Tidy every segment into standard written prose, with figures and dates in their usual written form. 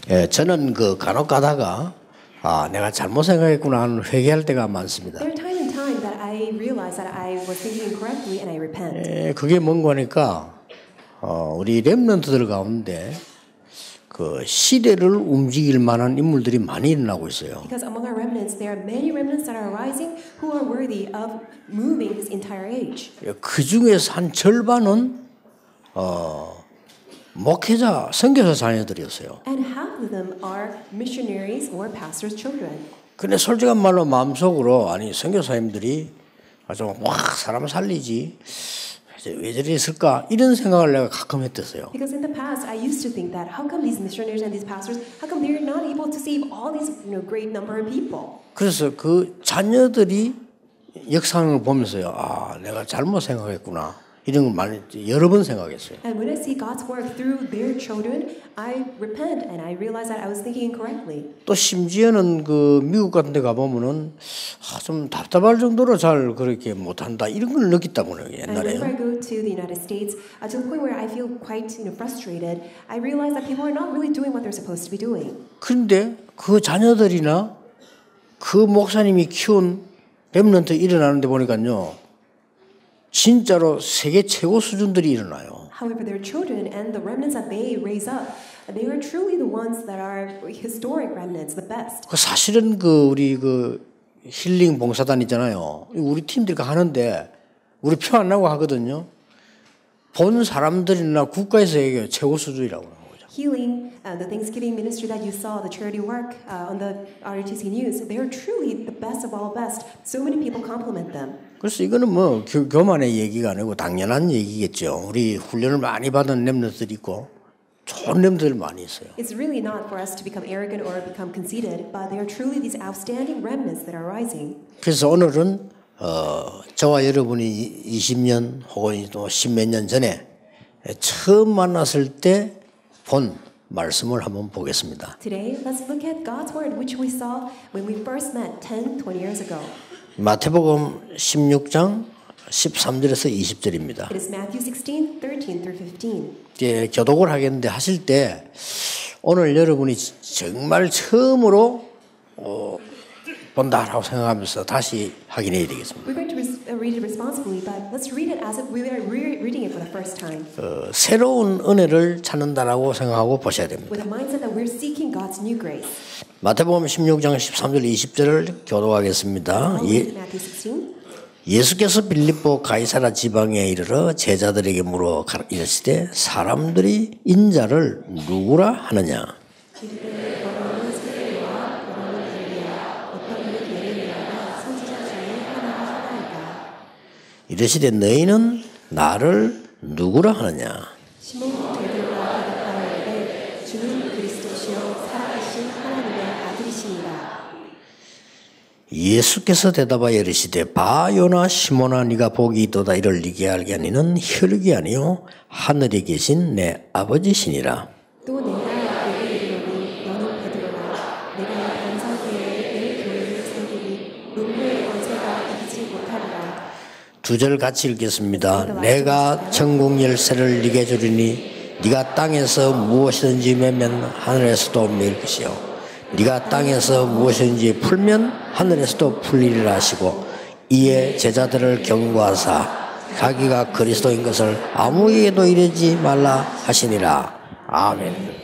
예, 저는 그 간혹 가다가 내가 잘못 생각했구나 하는 회개할 때가 많습니다. There are time and time that I realize that I was thinking incorrectly and I repent. 예, 그게 뭔가 하니까 우리 렘넌트들 가운데 그 시대를 움직일 만한 인물들이 많이 일어나고 있어요. Because among our remnants, there are many remnants that are arising who are worthy of moving this entire age. 그 중에서 한 절반은 목회자, 선교사 자녀들이었어요. And half of them are missionaries or pastors' children. 근데 솔직한 말로 마음속으로 아니 선교사님들이 좀 사람 살리지 왜 저리 있을까 이런 생각을 내가 가끔 했었어요. Because in the past, I used to think that how come these missionaries and these pastors, how come they're not able to save all these great number of people? 그래서 그 자녀들이 역상을 보면서요, 내가 잘못 생각했구나. 이런 걸 많이 여러 번 생각했어요. And when I see God's work through their children, I repent and I realize that I was thinking incorrectly. 또 심지어는 그 미국 같은 데 가보면은 좀 답답할 정도로 잘 그렇게 못한다 이런 걸 느꼈다고요 And 옛날에요. whenever I go to the United States, to the point where I feel quite frustrated, I realize that people are not really doing what they're supposed to be doing. 그런데 그 자녀들이나 그 목사님이 키운 렘넌트 일어나는데 보니까요. 진짜로 세계 최고 수준들이 일어나요. However, their children and the remnants that they raise up, they are truly the ones that are historic remnants, the best. 그 사실은 우리 힐링 봉사단 있잖아요. 우리 팀들이 하는데 우리 표 안 나고 하거든요. 본 사람들이나 국가에서 얘기해요. 최고 수준이라고 하는 거죠. Healing, the Thanksgiving ministry that you saw, the charity work on the RTC News, they are truly the best of all best. So many people compliment them. 그래서 이거는 뭐 교만의 얘기가 아니고 당연한 얘기겠죠. 우리 훈련을 많이 받은 렘넌트들이 있고 좋은 렘넌트들 많이 있어요. It's really not for us to become arrogant or become conceited, but they are truly these outstanding remnants that are rising. 그래서 오늘은 저와 여러분이 20년 혹은 또 10몇 년 전에 처음 만났을 때 본 말씀을 한번 보겠습니다. Today, let's look at God's word, which we saw when we first met 10, 20 years ago. 마태복음 16장 13절에서 20절입니다. It is Matthew 16, 13 through 15. 이제 교독을 하겠는데 하실 때 오늘 여러분이 정말 처음으로 본다라고 생각하면서 다시 확인해야 되겠습니다. We're going to read it responsibly, but let's read it as if we are reading it for the first time. 새로운 은혜를 찾는다라고 생각하고 보셔야 됩니다. With a mindset that we're seeking God's new grace. 마태복음 16장 13절 20절을 교독하겠습니다. Matthew 16. 예수께서 빌립보 가이사라 지방에 이르러 제자들에게 물어 이르시되 사람들이 인자를 누구라 하느냐? 이르시되 너희는 나를 누구라 하느냐? 시몬 베드로가 대답하여 주는 그리스도시요 살아계신 하나님의 아들이시니라. 예수께서 대답하여 이르시되 봐 요나 시몬아 네가 복이 있도다 이를 네게 알게 하니는 혈육이 아니요 하늘에 계신 내 아버지시니라. 또 내가 내게 이르노니 너는 베드로라 내가 반석에 내 교회를 세우리니 음부의 권세가 이기지 못하리라. 두 절 같이 읽겠습니다. 내가 천국 열쇠를 네게 주리니 네가 땅에서 무엇이든지 매면 하늘에서도 매일 것이요 네가 땅에서 무엇이든지 풀면 하늘에서도 풀리리라 하시고 이에 제자들을 경고하사 자기가 그리스도인 것을 아무에게도 이르지 말라 하시니라. 아멘.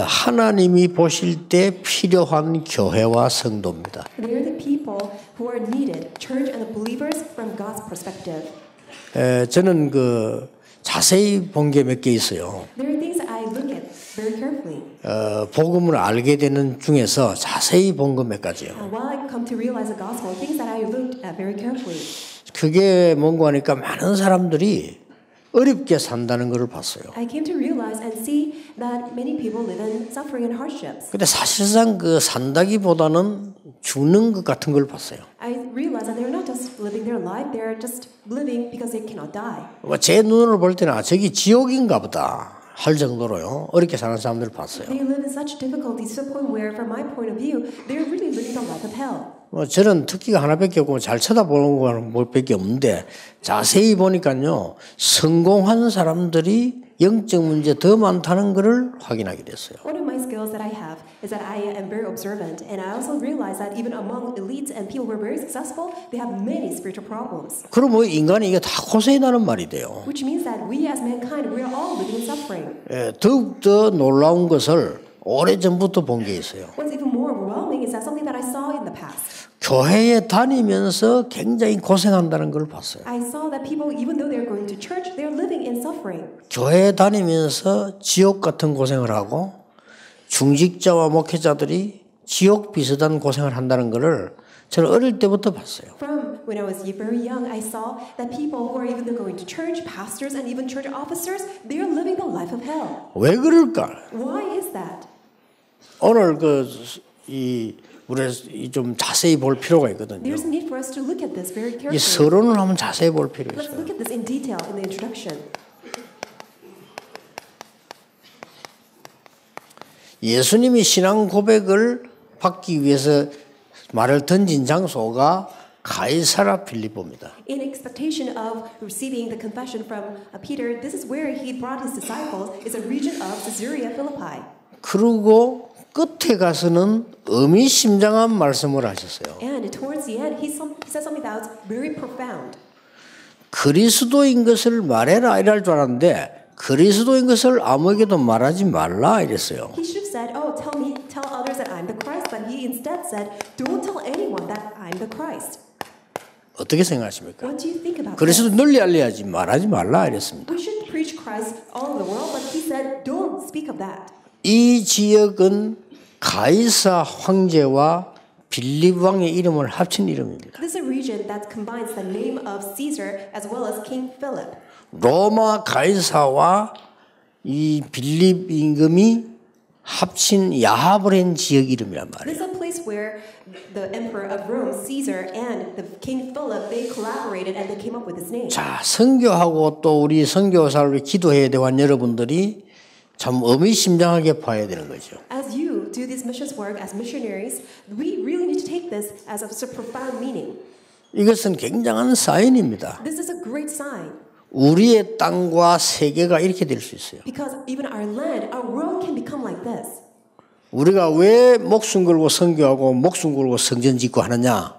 하나님이 보실 때 필요한 교회와 성도입니다. They are the people who are needed, church and the believers from God's perspective. 저는 자세히 본 게 몇 개 있어요. There are things I look at very carefully. 복음을 알게 되는 중에서 자세히 본 거 몇 가지요. While I come to realize the gospel, things that I looked at very carefully. 그게 뭔가 하니까 많은 사람들이 어렵게 산다는 것을 봤어요. I came to realize and see that many people live in suffering and hardships. 근데 사실상 산다기보다는 죽는 것 같은 걸 봤어요. I realized that they're not just living their life, they're just living because they cannot die. 제 눈으로 볼 때는 저기 지옥인가 보다 할 정도로요. 어렵게 사는 사람들을 봤어요. They live in such difficulties to the point where, from my point of view, they're really living the life of hell. 저는 특기가 하나밖에 없고 잘 쳐다보는 거는 뭐밖에 없는데 자세히 보니까요 성공한 사람들이 영적 문제 더 많다는 것을 확인하게 됐어요. One of my skills that I have is that I am very observant, and I also realize that even among elites and people who are very successful, they have many spiritual problems. 그럼 뭐 인간이 이게 다 고생이라는 말이 돼요. Which means that we as mankind, we are all living in suffering. 더욱더 놀라운 것을 오래전부터 본 게 있어요. What's even more overwhelming is that something that I saw in the past. 교회에 다니면서 굉장히 고생한다는 걸 봤어요. I saw that people, even though they're going to church, they're living in suffering. 교회에 다니면서 지옥 같은 고생을 하고 중직자와 목회자들이 지옥 비슷한 고생을 한다는 것을 저는 어릴 때부터 봤어요. From when I was very young, I saw that people who are even going to church, pastors and even church officers, they are living the life of hell. 왜 그럴까? Why is that? 오늘 우리 좀 자세히 볼 필요가 있거든요. There's a need for us to look at this very 이 carefully. 서론을 한번 자세히 볼 필요가 Let's 있어요. look at this in detail in the introduction. 예수님이 신앙 고백을 받기 위해서 말을 던진 장소가 가이사라 빌립보입니다. In expectation of receiving the confession from Peter, this is where he brought his disciples. It's a region of Caesarea Philippi. 그리고 끝에 가서는 의미심장한 말씀을 하셨어요. And towards the end, he said something that was very profound. 그리스도인 것을 말해라 이럴 줄 알았는데 그리스도인 것을 아무에게도 말하지 말라 이랬어요. He should have said, "Oh, tell others that I'm the Christ," but he instead said, "Don't tell anyone that I'm the Christ." 어떻게 생각하십니까? What do you think about 그리스도 this? 널리 알려야지 말하지 말라 이랬습니다. We should preach Christ all over the world, but he said, "Don't speak of that." 이 지역은 가이사 황제와 빌립 왕의 이름을 합친 이름입니다. This is a region that combines the name of Caesar as well as King Philip. 로마 가이사와 이 빌립 임금이 합친 야합을 한 지역 이름이란 말이에요. This is a place where the emperor of Rome, Caesar, and the King Philip, they collaborated and they came up with this name. 자, 선교하고 또 우리 선교사를 기도해야 되는 여러분들이 참 의미심장하게 봐야 되는 거죠. As you do this missions work as missionaries, we really need to take this as a profound meaning. 이것은 굉장한 사인입니다. This is a great sign. 우리의 땅과 세계가 이렇게 될 수 있어요. Because even our land, our world can become like this. 우리가 왜 목숨 걸고 선교하고 목숨 걸고 성전 짓고 하느냐?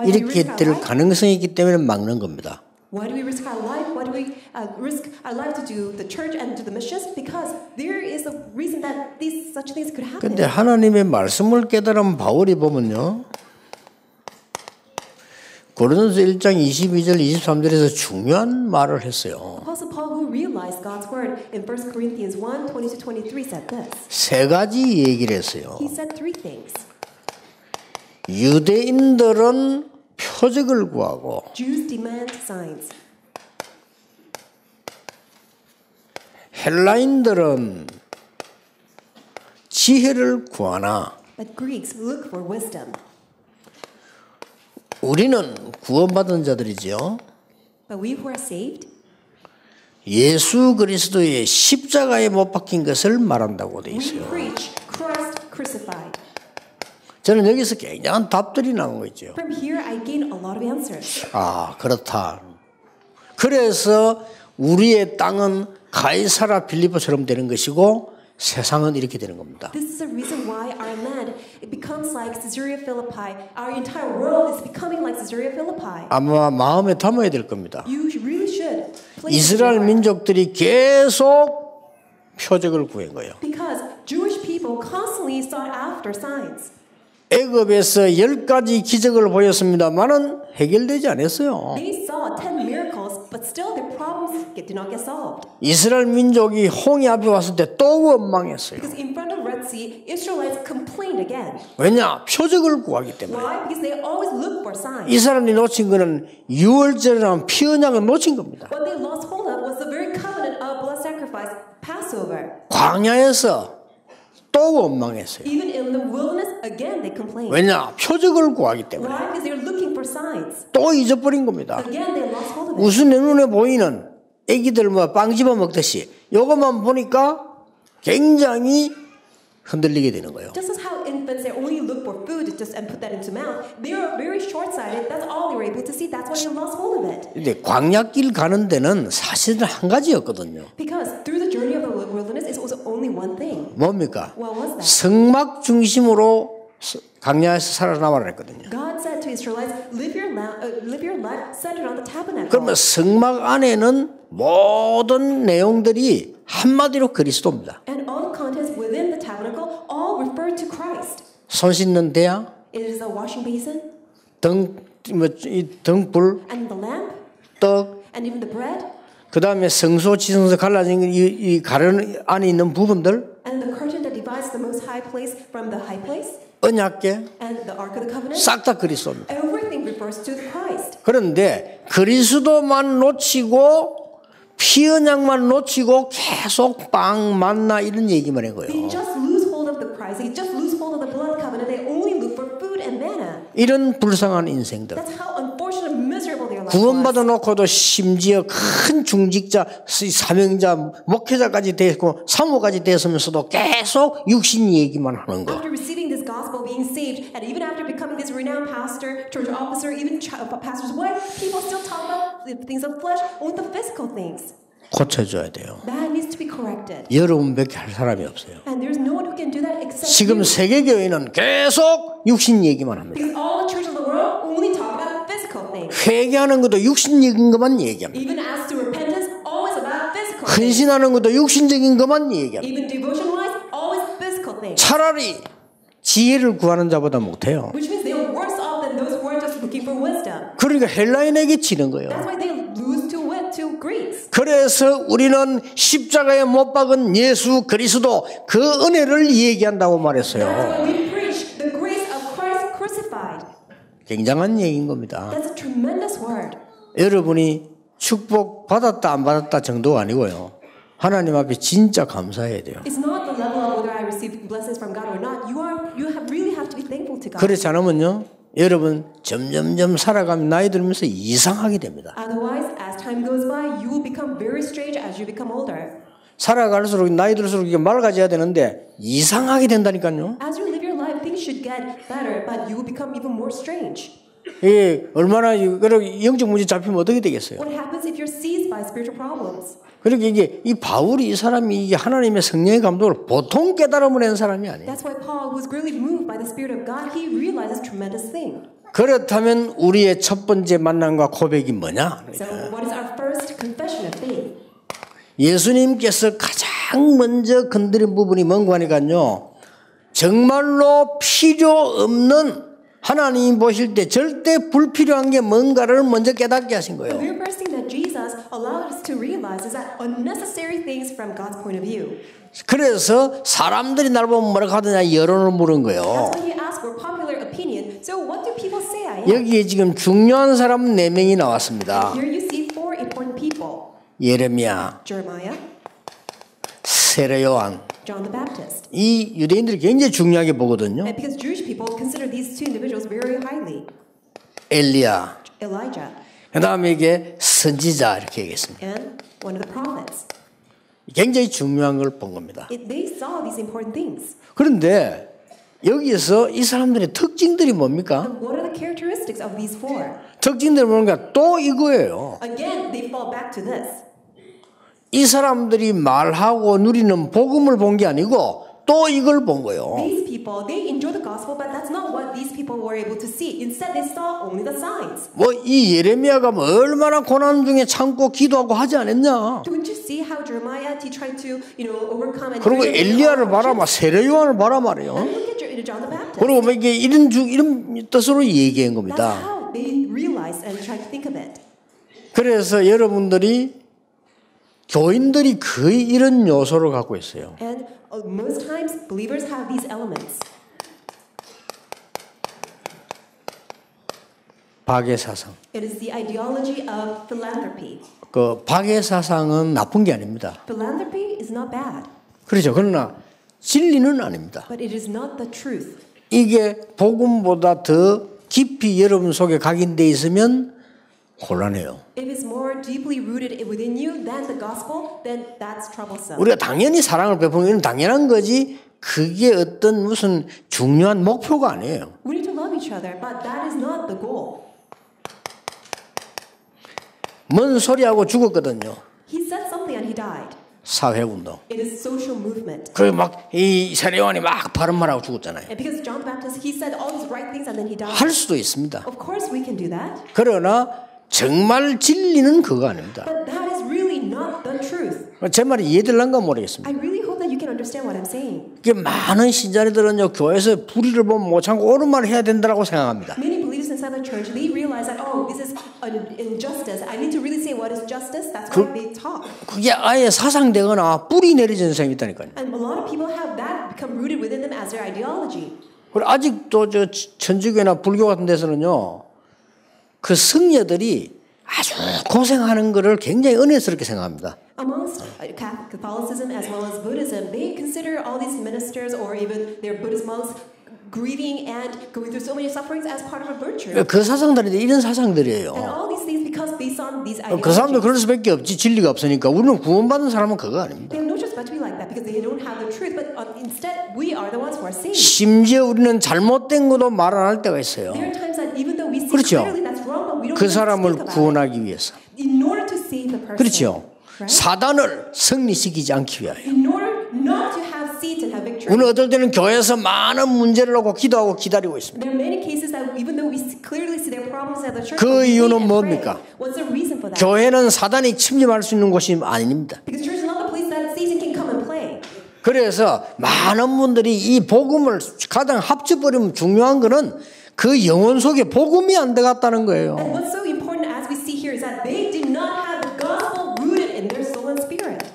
이렇게 될 가능성이 있기 때문에 막는 겁니다. Why do we risk our life? Why do we risk our life to do the church and do the missions? Because there is a reason that such things could happen. 그런데 하나님의 말씀을 깨달은 바울이 보면요. 고린도서 1장 22절 23절에서 중요한 말을 했어요. Apostle Paul, who realized God's word in 1 Corinthians 1, 20-23 said this. 세 가지 얘기를 했어요. He said three things. 유대인들은 표적을 구하고 Jews demand signs. 헬라인들은 지혜를 구하나 But Greeks look for wisdom. 우리는 구원받은 자들이지요. But we who are saved, 예수 그리스도의 십자가에 못 박힌 것을 말한다고 돼 we 있어요. preach Christ crucified. 저는 여기서 굉장한 답들이 나온 거 있죠. From here, I gain a lot of answers. 아, 그렇다. 그래서 우리의 땅은 가이사라 빌립보처럼 되는 것이고 세상은 이렇게 되는 겁니다. This is the reason why our land it becomes like Caesarea Philippi. Our entire world is becoming like Caesarea Philippi. 아마 마음에 담아야 될 겁니다. You really should. place it in 이스라엘 your heart. 민족들이 계속 표적을 구한 거예요. Because Jewish people constantly sought after signs. 애굽에서 10가지 기적을 보였습니다만은 해결되지 않았어요. They saw 10 miracles, but still their problems did not get solved. 이스라엘 민족이 홍해 앞에 왔을 때 또 원망했어요. Because in front of the Red Sea, Israelites complained again. 왜냐? 표적을 구하기 때문에. Why? Because they always look for signs. 이스라엘이 놓친 거는 유월절이라는 피 언약을 놓친 겁니다. What they lost hold of was the very covenant of blood sacrifice, Passover. 광야에서 또 원망했어요. Even in the wilderness, again they complained. 왜냐? 표적을 구하기 때문에. Why? Because they were looking for signs. 또 잊어버린 겁니다. Again, they lost hold of it. 무슨 내 눈에 보이는 애기들 뭐 빵 집어 먹듯이 이것만 보니까 굉장히 흔들리게 되는 거예요. Just as how infants they only look for food just and put that into mouth, they are very short-sighted. That's all they were able to see. That's why they lost hold of it. 근데 광야길 가는 데는 사실은 한 가지였거든요. Because through the journey of the wilderness, it was only one thing. 뭡니까? What was that? 성막 중심으로 광야에서 살아남아라 했거든요. God said to Israelites, live your life centered on the tabernacle. 그러면 성막 안에는 모든 내용들이 한마디로 그리스도입니다. And all the contents within the tabernacle all refer to Christ. 손 씻는 대야, It is the washing basin 등불, and the lamp 떡, and even the bread 그 다음에 성소, 지성소 갈라진 이 가른 안에 있는 부분들, and the curtain that divides the most high place from the high place 언약궤, and the Ark of the Covenant. 싹 다 그리스도입니다. Everything refers to Christ. 그런데 그리스도만 놓치고 피 언약만 놓치고 계속 빵 만나 이런 얘기만 한 They 거예요. just lose hold of the Christ. They just lose hold of the blood covenant. They only look for food and manna. 이런 불쌍한 인생들. That's how unfortunate and miserable their life 구원받아 was. 놓고도 심지어 큰 중직자, 사명자, 목회자까지 되고 사모까지 되었으면서도 계속 육신 얘기만 하는 거. After receiving this gospel, being saved, and even after becoming this renowned pastor, church officer, even pastor's wife, people still talk about the things of flesh, only the physical things. 고쳐줘야 돼요. That needs to be corrected. 여러분밖에 할 사람이 없어요. And there's no one who can do that except 지금 you. 세계교회는 계속 육신 얘기만 합니다. Because all the churches of the world only talk about physical things. 회개하는 것도 육신적인 것만 얘기합니다. Even as to repentance, always about physical things. 헌신하는 것도 육신적인 것만 얘기합니다. Even devotion-wise, always physical things. 차라리 지혜를 구하는 자보다 못해요. Which means they are worse off than those who are just looking for wisdom. 그러니까 헬라인에게 지는 거예요. That's why they lose to Greeks. 그래서 우리는 십자가에 못 박은 예수 그리스도 그 은혜를 얘기한다고 That's 말했어요. why we preach the grace of Christ crucified. 굉장한 얘기인 겁니다. That's a tremendous word. 여러분이 축복 받았다 안 받았다 정도가 아니고요. 하나님 앞에 진짜 감사해야 돼요. It's not the level of whether I receive blessings from God or not. Really have to be thankful to God. 그렇지 않으면요. 여러분 점점점 살아가면 나이 들면서 이상하게 됩니다. Otherwise, as time goes by, you will become very strange as you become older. 살아갈수록 나이 들수록 이게 맑아져야 되는데 이상하게 된다니까요. As you live your life, things should get better, but you will become even more strange. 예, 얼마나 영적 문제 잡히면 어떻게 되겠어요? What happens if you're seized by spiritual problems? 그러니까 이게 이 바울이 이 사람이 이게 하나님의 성령의 감동을 보통 깨달음을 낸 사람이 아니에요. That's why Paul, who was greatly moved by the Spirit of God, he realizes tremendous thing. 그렇다면 우리의 첫 번째 만남과 고백이 뭐냐? So, what is our first confession of faith? 예수님께서 가장 먼저 건드린 부분이 뭔가 하니까요. 정말로 필요 없는 하나님 보실 때 절대 불필요한 게 뭔가를 먼저 깨닫게 하신 거예요. The very first thing that Jesus allowed us to realize is that unnecessary things from God's point of view. 그래서 사람들이 날 보면 뭐라고 하느냐 여론을 물은 거예요. That's why he asked for popular opinion. So what do people say I am? 여기에 지금 중요한 사람 4명이 나왔습니다. Here you see four important people. 예레미야, Jeremiah, 세례 요한. John the Baptist. 이 유대인들이 굉장히 중요하게 보거든요. And because Jewish people consider these two individuals very highly. 엘리야, Elijah 그 다음에 이게 선지자 이렇게 얘기했습니다. and one of the prophets. 굉장히 중요한 걸 본 겁니다. They saw these important things. 그런데 여기에서 이 사람들의 특징들이 뭡니까? And what are the characteristics of these four? 특징들이 뭔가 또 이거예요. Again, they fall back to this. 이 사람들이 말하고 누리는 복음을 본 게 아니고 또 이걸 본 거예요. These people, they enjoy the gospel, but that's not what these people were able to see. Instead, they saw only the signs. 뭐 이 예레미야가 뭐 얼마나 고난 중에 참고 기도하고 하지 않았냐? Don't you see how Jeremiah he tried to, overcome and 그리고 엘리야를 봐라, 막 세례 요한을 봐라 말이에요. And look at John the Baptist. 그리고 뭐 이게 이런 뜻으로 얘기한 That's 겁니다. how they realized and tried to think of it. 그래서 여러분들이 교인들이 거의 이런 요소를 갖고 있어요. And most times, believers have these elements. 박해 사상. It is the ideology of philanthropy. 그 박해 사상은 나쁜 게 아닙니다. Philanthropy is not bad, 그렇죠. 그러나 진리는 아닙니다. but it is not the truth. 이게 복음보다 더 깊이 여러분 속에 각인돼 있으면 곤란해요. If it's more deeply rooted within you than the gospel, then that's troublesome. 우리가 당연히 사랑을 베푸는 건 당연한 거지 그게 어떤 무슨 중요한 목표가 아니에요. We need to love each other, but that is not the goal. 뭔 소리하고 죽었거든요. He said something and he died. 사회운동. It is social movement. 그 막 이 세례요한이 막 바른 말하고 죽었잖아요. And because John the Baptist, he said all these right things and then he died. 할 수도 있습니다. Of course we can do that. 그러나 정말 진리는 그거 아닙니다. But that is really not the truth. 제 말이 이해될란가 모르겠습니다. I really hope that you can understand what I'm saying. 이게 많은 신자들은요 교회에서 불의를 보면 못 참고 옳은 말을 해야 된다고 생각합니다. Many believers inside the church, they realize that, oh, this is an injustice. I need to really say what is justice. That's why they talk. 그게 아예 사상되거나 뿌리 내려진 사람이 있다니까요. And a lot of people have that become rooted within them as their ideology. 그리고 아직도 저 천주교나 불교 같은 데서는요 그 승려들이 아주 고생하는 것을 굉장히 은혜스럽게 생각합니다. Amongst Catholicism as well as Buddhism, they consider all these ministers or even their Buddhist monks grieving and going through so many sufferings as part of a virtue. 그 사상들이 이런 사상들이에요. And all these things because based on these 그 사람들 ideologies. 그럴 수밖에 없지 진리가 없으니까 우리는 구원받은 사람은 그거 아닙니다. They have no choice but to be like that because they don't have the truth. But instead, we are the ones who are saved. 심지어 우리는 잘못된 것도 말 안 할 때가 있어요. There are times that even though we see 그렇죠. clearly that's wrong, but we don't 그 even 사람을 speak about it. 구원하기 위해서. In order to save the person. 그렇죠. Right? 사단을 승리시키지 않기 위하여. In order not to have Satan have victory. 우리는 어떨 때는 교회에서 많은 문제를 놓고 기도하고 기다리고 있습니다. There are many cases that even though we clearly see their problems at the church, 그 we 이유는 wait and 뭡니까? pray. What's the reason for that? 교회는 사단이 침입할 수 있는 곳이 아닙니다. Because church is not the place that Satan can come and play. 그래서 많은 분들이 이 복음을 가장 합쳐버리면 중요한 거는 그 영혼 속에 복음이 안 들어갔다는 거예요. And what's so important as we see here is that they did not have the gospel rooted in their soul and spirit.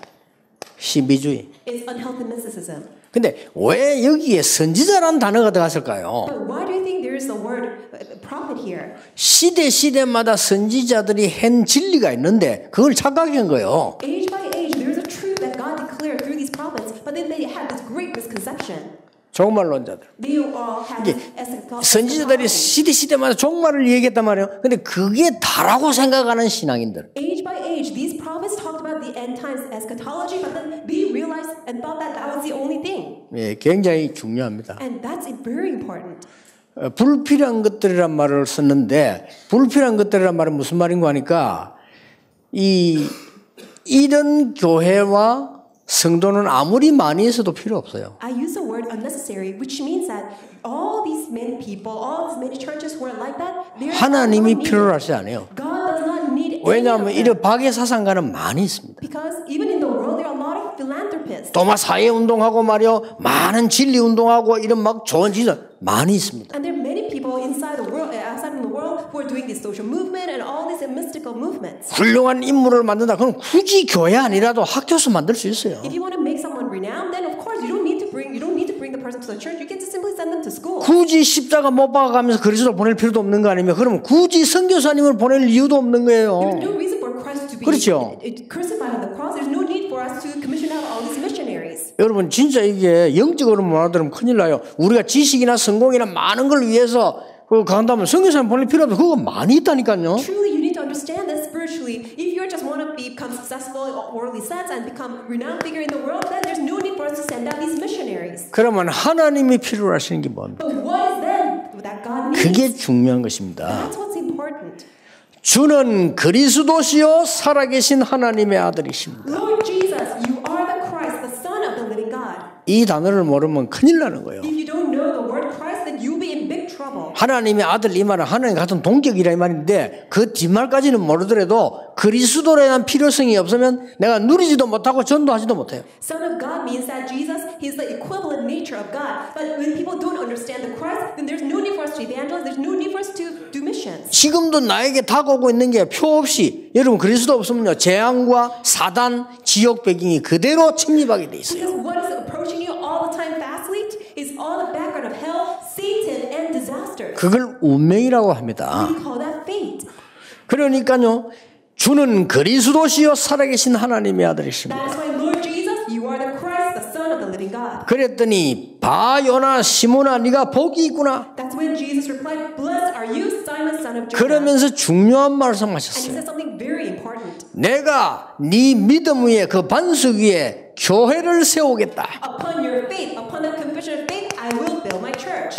신비주의. It's unhealthy mysticism. 근데 왜 여기에 선지자라는 단어가 들어갔을까요? But why do you think there is the word prophet here? 시대마다 선지자들이 한 진리가 있는데 그걸 착각한 거예요. Age by age, there is a truth that God declared through these prophets, but then they had this great misconception. 종말론자들. They all had this 선지자들이 시대마다 종말을 얘기했단 말이에요. 근데 그게 다라고 생각하는 신앙인들. Age by age, these prophets talked about the end times eschatology, but then they realized and thought that that was the only thing. 예, 굉장히 중요합니다. And that's very important. 불필요한 것들이란 말을 썼는데 불필요한 것들이란 말은 무슨 말인가 하니까 이런 교회와 성도는 아무리 많이 있어도 필요 없어요. I use the word unnecessary, which means that all these many people, all these many churches who are like that, they're 하나님이 not 필요로 needed. 하지 않아요. God does not need any 왜냐하면 of 이런 them. 박해 사상가는 많이 있습니다. Because even in the world, there are a lot of philanthropists. 또 막 사회 운동하고 말이요, 많은 진리 운동하고 이런 막 좋은 짓을 많이 있습니다. And there are many people inside the world, outside in the world, who are doing this social movement and all these mystical movements. 훌륭한 인물을 만든다. 그럼 굳이 교회 아니라도 학교에서 만들 수 있어요. If you want to make someone renowned, then of course you don't need to bring the person to the church. You can just simply send them to school. 굳이 십자가 못 박아가면서 그리스도 보낼 필요도 없는 거 아니면 그러면 굳이 선교사님을 보낼 이유도 없는 거예요. There's no reason for Christ to be 그렇죠. crucified on the cross. There's no need for us to commission out all these missionaries. 여러분 진짜 이게 영적으로 못 알아들으면 큰일 나요. 우리가 지식이나 성공이나 많은 걸 위해서 간다면 선교사님 보낼 필요 없어. 그거 많이 있다니까요. Truly, you need to understand that spiritually. If you just want to become successful in worldly sense and become renowned figure in the world, then there's no need for us to send out these missionaries. 그러면 하나님이 필요로 하시는 게 뭡니까? But what is then that God needs? 그게 중요한 것입니다. That's what's important. 주는 그리스도시요 살아계신 하나님의 아들이십니다. Lord Jesus, you are the Christ, the Son of the living God. 이 단어를 모르면 큰일 나는 거예요. If you don't know the word Christ, then you'll be in big trouble. 하나님의 아들 이 말은 하나님 같은 동격이라 이 말인데 그 뒷말까지는 모르더라도 그리스도에 대한 필요성이 없으면 내가 누리지도 못하고 전도하지도 못해요. Son of God means that Jesus, He's the equivalent nature of God. But when people don't understand the Christ, then there's no need for us to evangelize. There's no need for us to do missions. 지금도 나에게 다가오고 있는 게 표 없이 여러분 그리스도 없으면요 재앙과 사단 지옥 배경이 그대로 침입하게 돼 있어요. Because what is approaching you all the time fastly is all the background of hell, Satan, and disaster. 그걸 운명이라고 합니다. We call that fate. 그러니까요 주는 그리스도시요 살아계신 하나님의 아들이십니다. That is why, Lord Jesus, you are the Christ, the Son of the living God. 그랬더니 바요나 시몬아 네가 복이 있구나. That's when Jesus replied, Blessed are you, Simon, son son of Jonah. 그러면서 중요한 And he 말씀하셨어요. said something very important. 내가 네 믿음 위에 그 반석 위에 교회를 세우겠다. Upon your faith, upon the confession of faith, I will build my church.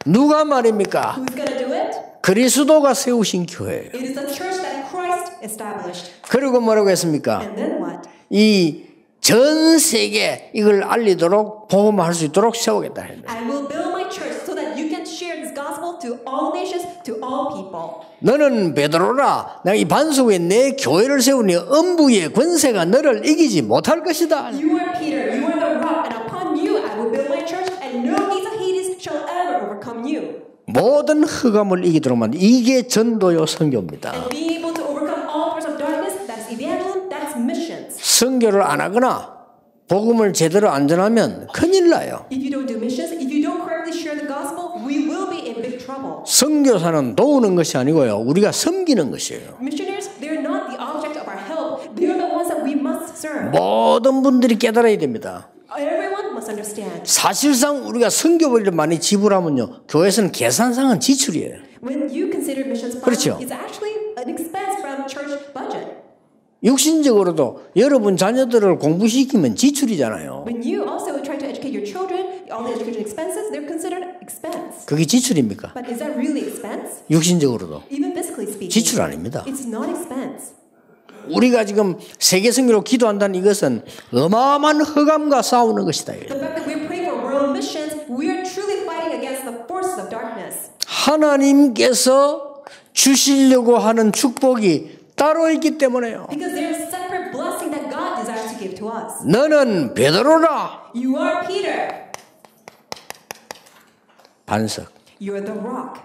누가 말입니까? Who's going to do it? 그리스도가 세우신 교회예요. It is the church that Christ established. 그리고 뭐라고 했습니까? And then what? 이 전 세계 이걸 알리도록 복음할 수 있도록 세우겠다 했는데 I will build my church so that you can share this gospel to all nations, to all people. 너는 베드로라 내가 이 반석 위에 내 교회를 세우니 음부의 권세가 너를 이기지 못할 것이다. You are Peter, you are the rock, and upon you I will build my church, and no gates of Hades shall ever overcome you. 모든 흑암을 이기도록 만든 이게 전도요 선교입니다. And being able to overcome all forms of darkness, that is evangelism, that is missions. 선교를 안 하거나 복음을 제대로 안 전하면 큰일 나요. If you don't do missions, if you don't correctly share the gospel, we will be in big trouble. 선교사는 도우는 것이 아니고요. 우리가 섬기는 것이에요. Missionaries, they're not the object of our help. They're the ones that we must serve. 모든 분들이 깨달아야 됩니다. Everyone must understand. 사실상 우리가 선교비를 많이 지불하면요. 교회에서는 계산상은 지출이에요. When you consider missions funds, 그렇죠. it's actually an expense from church budget. 육신적으로도 여러분 자녀들을 공부시키면 지출이잖아요. When you also try to educate your children, all the education expenses, they're considered expense. 그게 지출입니까? But is that really expense? 육신적으로도 Even physically speaking, 지출 아닙니다. it's not expense. 우리가 지금 세계 선교로 기도한다는 이것은 어마어마한 흑암과 싸우는 것이다. The fact that we're praying for world missions, we are truly fighting against the forces of darkness. 하나님께서 주시려고 하는 축복이 따로 있기 때문에요. Because there is separate blessing that God desires to give to us. 너는 베드로라. You are Peter. 반석. You are the rock.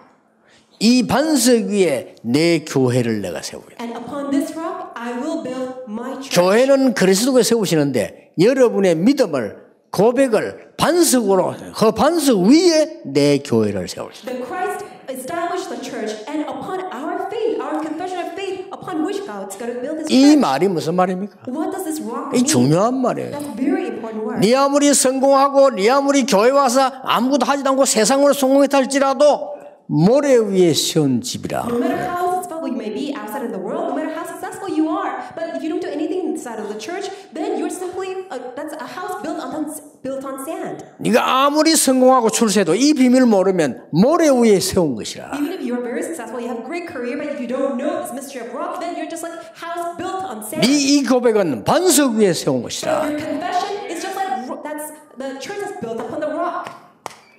이 반석 위에 내 교회를 내가 세우겠다. And upon this rock, I will build my church. 교회는 그리스도가 세우시는데 여러분의 믿음을 고백을 반석으로 그 반석 위에 내 교회를 세우시다. The Christ established the church, and upon our faith, our confession of faith, upon which God's going to build His 이 church. 말이 무슨 말입니까? What does this rock 이 mean? 중요한 말이에요. That's very important word. 네 아무리 성공하고 네 아무리 교회 와서 아무것도 하지도 않고 세상으로 성공했다 할지라도 모래 위에 세운 집이라. No matter how successful you may be outside of the world, no matter how successful you are, but if you don't do anything inside of the church, then you're simply that's a house built on sand. 네가 아무리 성공하고 출세해도 이 비밀을 모르면 모래 위에 세운 것이라. Even if you're very successful, you have a great career, but if you don't know this mystery of rock, then you're just like house built on sand. 네 이 고백은 반석 위에 세운 것이라. Your confession is just like that's the church is built upon the rock.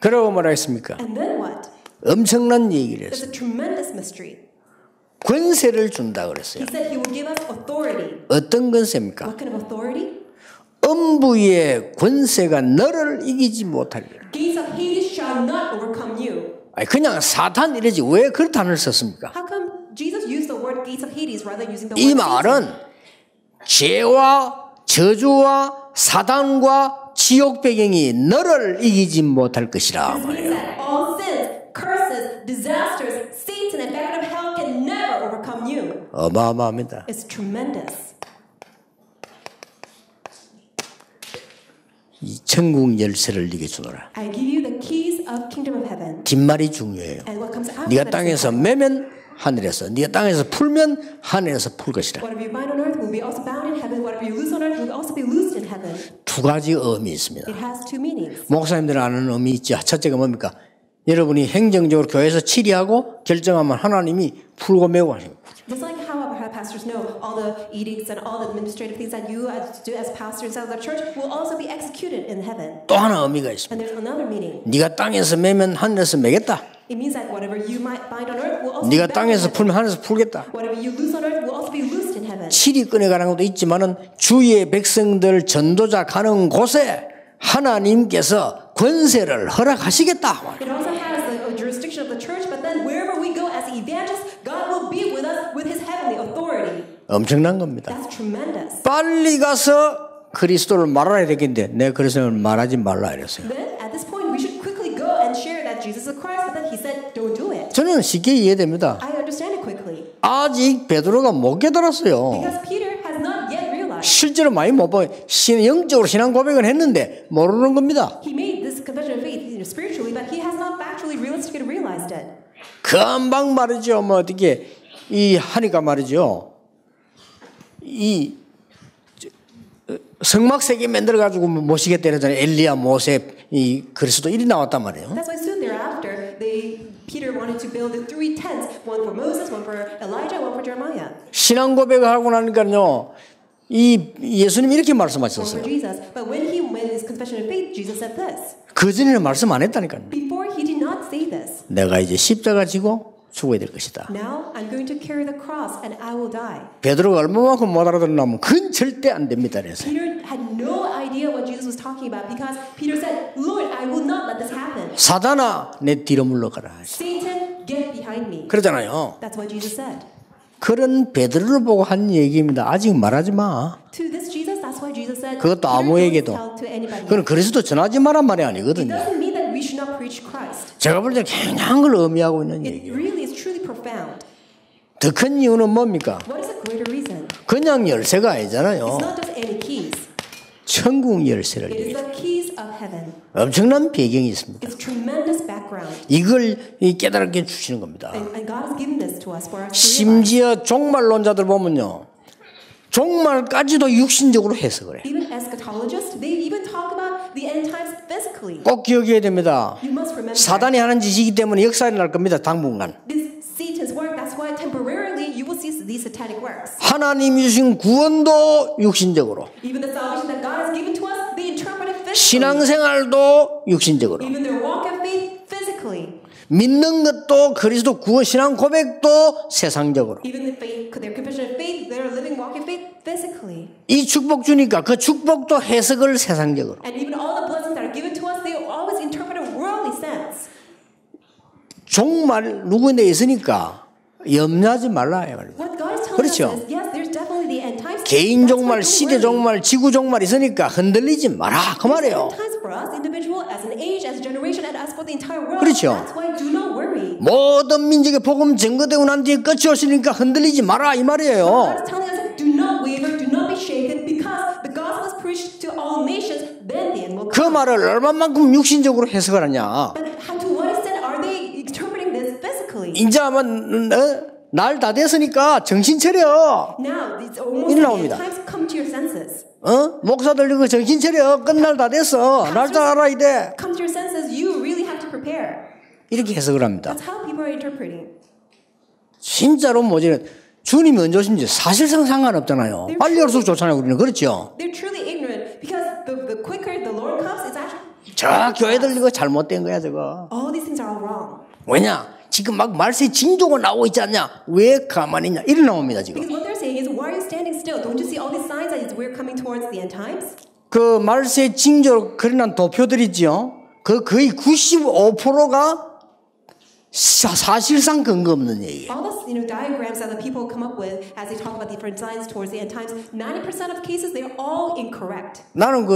그러고 뭐라 했습니까? And then what? 엄청난 얘기를 There's 했어요. a tremendous mystery. 권세를 준다 그랬어요. He said he will give us authority. 어떤 권세입니까? What kind of authority? 음부의 권세가 너를 이기지 못하리라. Gates of Hades shall not overcome you. 아니 그냥 사탄 이러지 왜 그런 단어를 썼습니까? How come Jesus used the word gates of Hades rather than using the 이 word 말은 Satan? 죄와 저주와 사단과 지옥 배경이 너를 이기지 못할 것이라 This 말이에요. means that all sins, curses, disasters, Satan, and back of hell can never overcome you. 어마어마합니다. It's tremendous. 이 천국 열쇠를 네게 주노라. I give you the keys of kingdom of heaven. 뒷말이 중요해요. And what comes after 네가 that is 땅에서 매면 하늘에서, 네가 땅에서 풀면 하늘에서 풀 것이라. whatever you bind on earth will be also bound in heaven. Whatever you loose on earth will also be loosed in heaven. 두 가지 의미 있습니다. It has two meanings. 목사님들 아는 의미 있죠. 첫째가 뭡니까? 여러분이 행정적으로 교회에서 치리하고 결정하면 하나님이 풀고 메고 하십니다. Just like how our pastors know all the edicts and all the administrative things that you do as pastors of the church will also be executed in heaven. 또 하나 의미가 있습니다. And there's another meaning. 네가 땅에서 매면 하늘에서 매겠다. It means that whatever you might bind on earth will also be 네가 bound in 땅에서 heaven. 풀면 하늘에서 풀겠다. Whatever you loose on earth will also be loosed in heaven. 칠이 꺼내가는 것도 있지만은 주의 백성들 전도자 가는 곳에 하나님께서 권세를 허락하시겠다. It also has the jurisdiction of the church, but then wherever we go as evangelists, God will be with us with His heavenly authority. 엄청난 겁니다. That's tremendous. 빨리 가서 그리스도를 말해야 되겠는데 내가 그리스도를 말하지 말라 이랬어요. Then at this point, we should quickly go and share that Jesus is Christ, but then He said, "Don't do it." 저는 쉽게 이해됩니다. I understand it quickly 아직 베드로가 못 깨달았어요. because Peter has not yet realized. 실제로 많이 못 봐. 영적으로 신앙 고백을 했는데 모르는 겁니다. He made this confession of faith spiritually, but he has not factually, realistically realized it. 금방 말이죠. 뭐 어떻게 이 하니까 말이죠. 이 성막 3개 만들어 가지고 모시겠다 이러잖아요. 엘리야, 모세, 이 그리스도 일이 나왔단 말이에요. That's why soon thereafter, Peter wanted to build the 3 tents, one for Moses, one for Elijah, one for Jeremiah. 신앙 고백을 하고 나니까요. 이 예수님이 이렇게 One 말씀하셨어요. for Jesus. But when he made his confession of faith, Jesus said this. 그전에는 말씀 안 했다니까요. Before he did not say this. 내가 이제 십자가 지고 죽어야 될 것이다. Now I'm going to carry the cross and I will die. 베드로가 얼마만큼 못 알아들었냐면 그건 절대 안 됩니다. 그래서 Peter had no idea what Jesus was talking about because Peter said, Lord, I will not let this happen. 사단아 내 뒤로 물러가라. Satan, get behind me. 그러잖아요. That's what Jesus said. 그런 베드로를 보고 한 얘기입니다. 아직 말하지 마. To this Jesus, that's why Jesus said, 그것도 Peter, 아무에게도. don't tell to anybody. 그건 그리스도 전하지 마란 말이 It 아니거든요. doesn't mean that we should not preach Christ. 제가 볼 때 굉장한 걸 의미하고 있는 It 얘기예요. really is truly profound. 더 큰 이유는 뭡니까? What is a greater reason? 그냥 열쇠가 아니잖아요. It's not just any keys. 천국 열쇠를 It is 얘기해요. the keys of heaven. 엄청난 배경이 있습니다. It's tremendous background. 이걸 깨달게 주시는 겁니다. And God has given this to us for us to realize. 심지어 종말론자들 보면요. 종말까지도 육신적으로 해석을 해요. Even eschatologists, they even talk about the end times physically. 꼭 기억해야 됩니다. You must remember 사단이 하는 짓이기 때문에 역사에 날 겁니다. 당분간. this Satan's work. That's why temporarily you will see these satanic works. 하나님이 주신 구원도 육신적으로, Even the salvation that God has given to us, they interpret it physically. 신앙생활도 육신적으로, Even their walk of faith physically. 믿는 것도 그리스도 구원 신앙 고백도 세상적으로. Even the faith, their confession of faith, their living walk of faith physically. 이 축복 주니까 그 축복도 해석을 세상적으로. And even all the blessings that are given to us, they always interpret a worldly sense. 종말 누구인데 있으니까 염려하지 말라 이 말이에요. What God is telling 그렇죠. us is, yes, there's definitely the end times. 개인 That's why 종말, don't 시대 worry. 종말, 지구 종말 있으니까 흔들리지 마라 그 There's 말이에요. end times for us, individual, as an age, as a generation, and as for the entire world. 그렇죠. That's why do not worry. 모든 민족의 복음 증거되고 난 뒤에 끝이 오시니까 흔들리지 마라 이 God 말이에요. is telling us, do not waver, do not be shaken, because the gospel is preached to all nations, then the end will 그 come. 말을 얼마만큼 육신적으로 해석을 하냐. But to what extent are they interpreting this physically? 이제 아마 날 다 됐으니까 정신 차려. Now, it's almost 이리 the end 나옵니다. times. Come to your senses. 목사들 이거 정신 차려. 끝날 다 됐어. 날 다 알아야 돼. Come to your senses. You really have to prepare. 이렇게 해석을 합니다. That's how people are interpreting. 진짜로 뭐지? 주님이 언제 오신지 사실상 상관없잖아요. 빨리 올수록 좋잖아요. 우리는 그렇죠. They're truly ignorant because the quicker the Lord comes, it's actually 저 교회들 이거 잘못된 거야 저거. all these things are all wrong. 왜냐? 지금 막 말세 징조가 나오고 있지 않냐? 왜 가만히 있냐? 이래 나옵니다 지금. Because what they're saying is, why are you standing still? Don't you see all these signs that we're coming towards the end times? 그 말세 징조로 그려놓은 도표들 있죠. 그 거의 95%가 사실상 근거 없는 얘기예요. All the diagrams that the people come up with as they talk about different signs towards the end times, 90% of cases they're all incorrect. 나는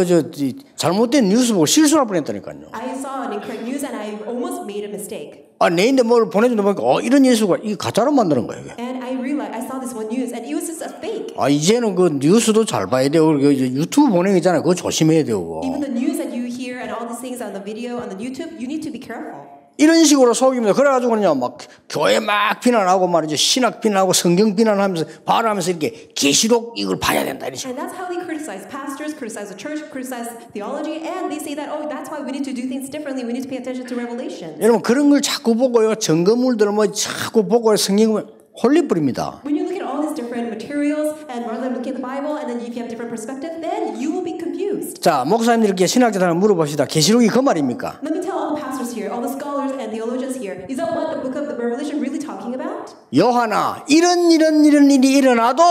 잘못된 뉴스 보고 실수할 뻔했다니까요. I saw an incorrect news and I almost made a mistake. 내인데 뭘 보내준다 보니까 이런 뉴스가 이게 가짜로 만드는 거예요. 이게. And I realized I saw this one news and it was just a fake. 이제는 그 뉴스도 잘 봐야 되고 유튜브 보내는 거 있잖아요. 그거 조심해야 되고. Even the news that you hear and all these things on the video on the YouTube, you need to be careful. 이런 식으로 속입니다. 그래가지고는요, 막 교회 막 비난하고 말이죠, 신학 비난하고 성경 비난하면서 발언하면서 이렇게 계시록 이걸 봐야 된다 이러죠. And that's how they criticize pastors, criticize the church, criticize theology, and they say that that's why we need to do things differently. We need to pay attention to Revelation. 여러분 그런 걸 자꾸 보고요, 증거물들 뭐 자꾸 보고 성경을 홀리버립니다. When you look at all these different materials and rather than looking at the Bible, and then if you have different perspective, then you will be confused. 자, 목사님들께 신학자들 물어봅시다. 계시록이 그 말입니까? Let me tell all the pastors here, all the scholars and theologians here, is that what the book of the Revelation really talking about? 요한아, 이런 일이 일어나도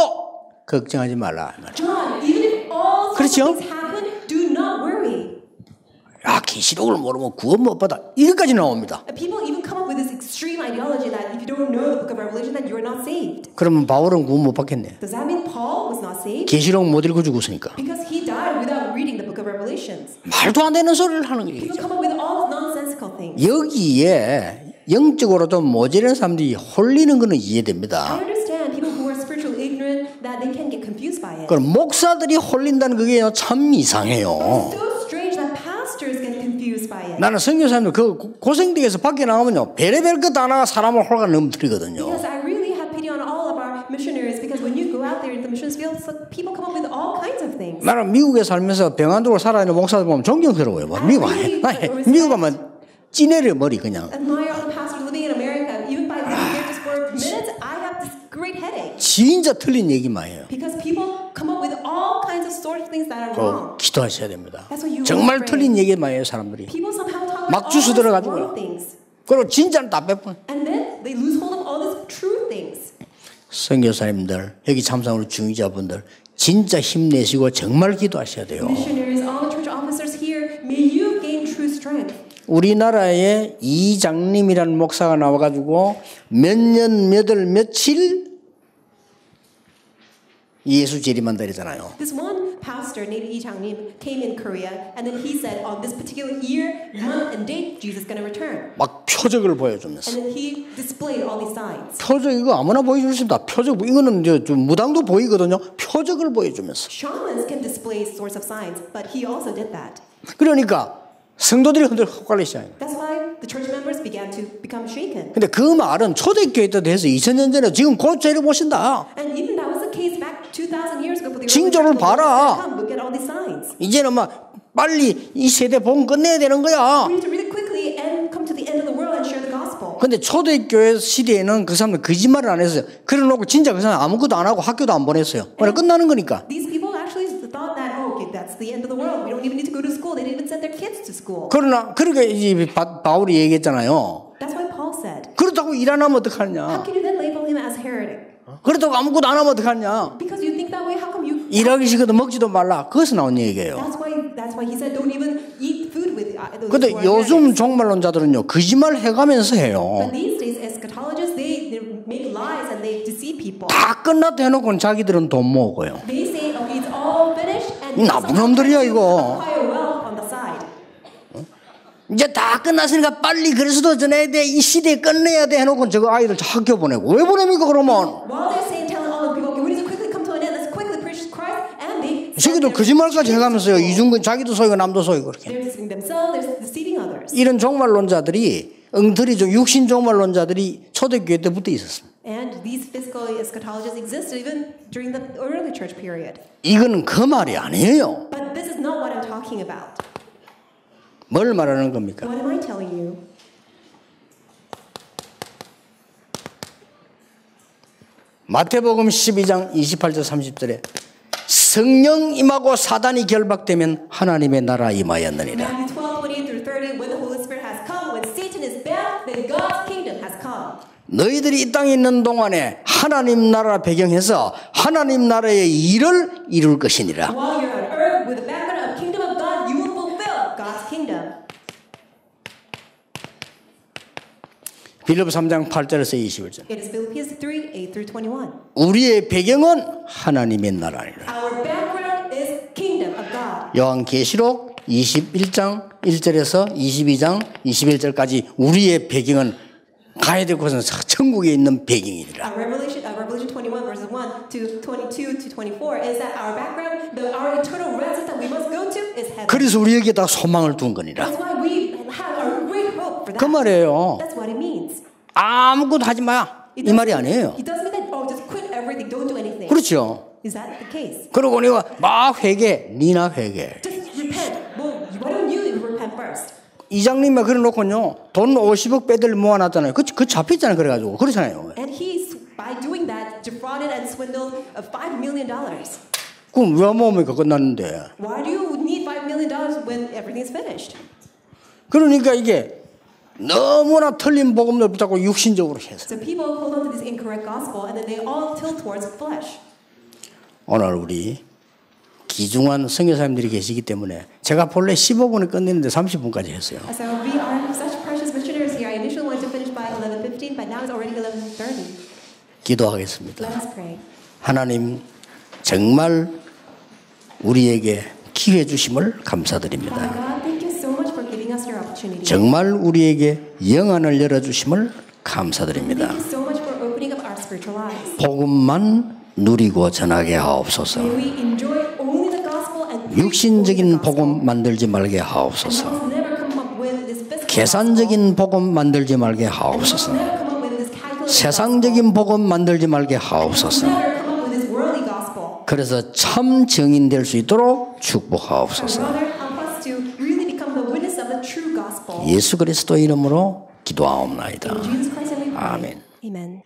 걱정하지 말라. John, even if all sorts 그렇죠? of things happen, do not worry. 계시록을 모르면 구원 못 받아. 이것까지 나옵니다. And people even come up with this extreme ideology that if you don't know the book of Revelation, then you're not saved. 그러면 바울은 구원 못 받겠네. Does that mean Paul was not saved? 계시록 못 읽고 죽었으니까. Because he died without reading the book of Revelations. 말도 안 되는 소리를 하는 거예요. People come up with all nonsensical things. 여기에 영적으로 좀 모자란 사람들이 홀리는 거는 이해됩니다. I understand people who are spiritually ignorant that they can get confused by it. 그럼 목사들이 홀린다는 그게 참 이상해요. It's so strange that pastors get confused by it. 나는 선교사님들 그 고생되게서 밖에 나오면요 별의별 것 하나가 사람을 홀가 넘뜨리거든요. Because I really have pity on all of our missionaries because when you go out there in the missions field, so people come up with all kinds of things. 나는 미국에 살면서 병안도로 살아있는 목사들 보면 존경스러워요. 미국 가면 찌내려 머리 그냥. Admire all the pastors living in America. Even by living there just for minutes, I have this great headache. 진짜 틀린 얘기만 해요. Because people come up with all kinds of sort of things that are wrong. 기도하셔야 됩니다. That's what you 정말 pray. 틀린 얘기만 해요 사람들이. People somehow talk 막 about 주워 all these 들어가지고요. wrong things. 그리고 진짜는 다 빼뿐. And then they lose hold of all these true things. 선교사님들 여기 참석하는 중위자분들 진짜 힘내시고 정말 기도하셔야 돼요. Missionaries, all the church officers here, may you gain true strength. 우리나라에 이장님이라는 목사가 나와가지고 몇 년, 몇 월, 며칠 예수 재림한다잖아요. This one pastor named Lee Chang-nim came in Korea, and then he said, on this particular year, month, and date, Jesus is going to return. 막 표적을 보여주면서. And then he displayed all these signs. 표적 이거 아무나 보여줄 수 있다. 표적 이거는 좀 무당도 보이거든요. 표적을 보여주면서. Shamans can display sorts of signs, but he also did that. 그러니까 성도들이 헛갈리기 시작해요. That's why the church members began to become shaken. 근데 그 말은 초대교회 때도 해서 2000년 전에 지금 곧 죄를 보신다. And even that was the case back 2,000 years ago. 징조를 봐라. Come, look at all these signs. 이제는 막 빨리 이 세대 복음 끝내야 되는 거야. We need to really quickly and come to the end of the world and share the gospel. 근데 초대교회 시대에는 그 사람들 거짓말을 안 했어요. 그래놓고 진짜 그 사람 아무것도 안 하고 학교도 안 보냈어요. 오늘 끝나는 거니까. These people actually thought that, oh, okay, that's the end of the world. We don't even need to go to school. They didn't even send their kids to school. 그러나 그러니까 이제 바울이 얘기했잖아요. That's why Paul said, 그렇다고 일 안 하면 how 어떡하냐. can you then label him as heretic? 그렇다고 아무것도 안 하면 어떡하냐. Because you think that way, how come you... 일하기 싫어도 먹지도 말라. 그것서 나온 얘기예요. That's why he said, don't even eat food with those 근데 who are 요즘 heretics. 종말론자들은요 거짓말 해가면서 해요. But these days, eschatologists, they make lies and they deceive people. 다 끝났다 해놓고는 자기들은 돈 모으고요. They say, okay, it's all finished, and 이 나쁜 놈들이야 이거. acquire wealth on the side. 이제 다 끝났으니까 빨리 그리스도 전해야 돼. 이 시대에 끝내야 돼 해놓고 저거 아이들 학교 보내고. 왜 보냅니까 그러면? While they're saying, telling all the people, okay, we need to quickly come to an end, let's quickly preach Christ, and they... 저기도 거짓말까지 해가면서요. 이중근 자기도 속이고 남도 속이고 그렇게. They're deceiving themselves, they're deceiving others. 이런 종말론자들이 엉터리죠. 육신 종말론자들이 초대교회 때부터 있었습니다. And these physical eschatologists existed even during the early church period. 이거는 그 말이 아니에요. But this is not what I'm talking about. 뭘 말하는 겁니까? What am I telling you? 마태복음 12장 28절 30절에 성령 임하고 사단이 결박되면 하나님의 나라 임하였느니라. Matthew 12, 28 through 30, when the Holy Spirit has come, when Satan is bound, then God's kingdom has come. 너희들이 이 땅에 있는 동안에 하나님 나라 배경해서 하나님 나라의 일을 이룰 것이니라. While you're on earth with the background of kingdom of God, you will fulfill God's kingdom. 빌립보 3장 8절에서 21절. It is Philippians 3, 8 through 21. 우리의 배경은 하나님의 나라니라. Our background is kingdom of God. 요한계시록 21장 1절에서 22장 21절까지 우리의 배경은 가야 될 곳은 천국에 있는 배경이니라. Revelation 21 verses 1 to 22 to 24 is that our background, our eternal residence that we must go to is heaven. 그래서 우리에게다 소망을 둔 거니라. That's why we have a great hope for that. 그 말이에요. That's what it means. 아무것도 하지 마. 이 말이 아니에요. It doesn't mean that, oh, just quit everything, don't do anything. 그렇죠. Is that the case? 그러고 우리가 막 회개, 니나 회개. Just repent. Well, why don't you repent first? 이장님이 그래놓고요 돈 50억 빼들 모아놨잖아요. 그 잡혔잖아요. 그래가지고 그렇잖아요. And he, by doing that, defrauded and swindled of $5 million. 그럼 왜 모으니까 끝났는데? Why do you need $5 million when everything is finished? 그러니까 이게 너무나 틀린 복음을 붙잡고 육신적으로 해서. So people hold on to this incorrect gospel and then they all tilt towards flesh. 오늘 우리 귀중한 선교사님들이 계시기 때문에 제가 본래 15분에 끝냈는데 30분까지 했어요. So we are such precious missionaries here. I initially wanted to finish by 11:15, but now it's already 11:30. 기도하겠습니다. Let us pray. 하나님 정말 우리에게 기회 주심을 감사드립니다. Father God, thank you so much for giving us your opportunity. 정말 우리에게 영안을 열어주심을 감사드립니다. Thank you so much for opening up our spiritual eyes. 복음만 누리고 전하게 하옵소서. May we enjoy only the gospel and 육신적인 복음 만들지 말게 하옵소서. never come up with this 계산적인 복음 만들지 말게 하옵소서. Never come up with this calculated 세상적인 복음 만들지 말게 하옵소서. Never come up with this worldly gospel. 그래서 참 증인 될 수 있도록 축복하옵소서. Rather, help us to really become the witness of the true gospel. 예수 그리스도 이름으로 기도하옵나이다. In Jesus Christ, we pray. 아멘. Amen.